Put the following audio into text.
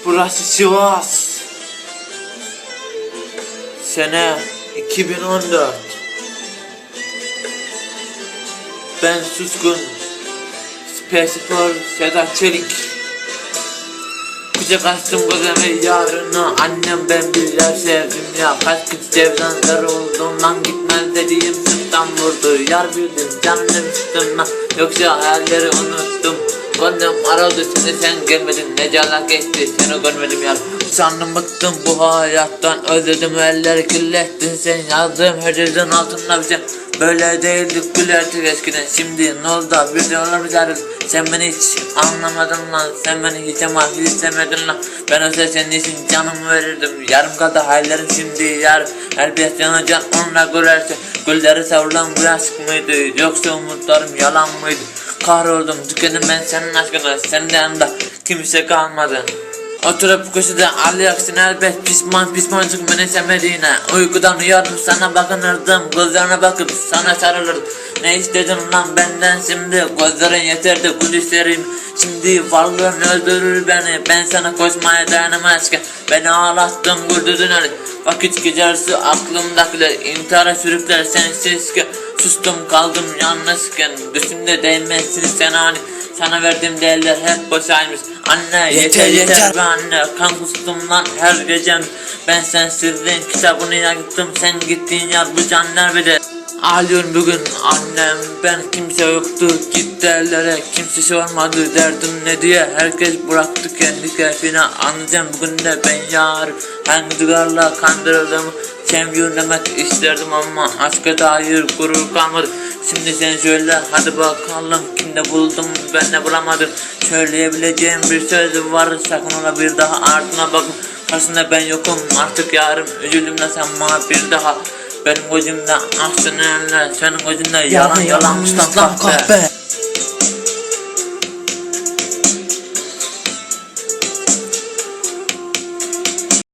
Burası Sivas. Sene 2014. Ben Suskun. Spor Sedat Çelik. Kucak açtım gözüme yarını. Annem ben bilir sevdim ya. Kaç kız cevdanlar oldum lan, gitmez dediğim sırttan vurdu. Yar bildim canım üstüme, yoksa hayalleri unuttum. Gönlüm aradı seni, sen gelmedin, ne cala geçti seni görmedim yar. Sandım bıktım bu hayattan, özledim elleri kirlettin sen. Yazdığım her yerden altında bize böyle değildik, gülerdik eskiden. Şimdi ne oldu bir de olur bize ayrıldık. Sen beni hiç anlamadın lan, sen beni hiç ama hiç sevmedin lan. Ben olsa senin için canımı verirdim. Yarım kaldı hayallerim şimdi yar. Elbet yanacan onunla görerse. Gülleri savrulan bu aşk mıydı, yoksa umutlarım yalan mıydı? Kahroldum, tükendim ben senin aşkına, senden de kimse kalmadı. Oturup köşede ağlayaksın elbet, pişmancık beni sevmediğine. Uykudan uyanıp sana bakınırdım, gözlerine bakıp sana sarılırdım. Ne istedin lan benden şimdi, gözlerin yeterdi kudüslerim. Şimdi varlığın öldürür beni, ben sana koşmaya dayanamazken. Beni ağlattın, güldürdün öyle. Vakit geçerse aklımdakiler intihara sürükler sensizken. Sustum kaldım yalnızken, düşümde değmezsin sen hani. Sana verdiğim değerler hep boşaymış. Anne yeter be anne, kan kustum lan her gecem. Ben sensizliğin kitabını yaktım, sen gittiğin yer bu canlar bile. Ağlıyorum bugün annem, ben kimse yoktu gitti ellere. Kimse sormadı derdim ne diye, herkes bıraktı kendi keyfine. Anlayacağım bugün de ben yar, hangi rüzgarla kandırıldım. Sevmiyorum demek isterdim ama aşka dair gurur kalmadı. Şimdi sen söyle hadi bakalım, kimde buldum ben de bulamadım. Söyleyebileceğim bir söz var, sakın ola bir daha ardına bakma. Karşısında ben yokum artık yarım, üzüldüm de sanma bir daha. Benim gözümde aksın eller, senin gözünde yalan Mustafa kahpe.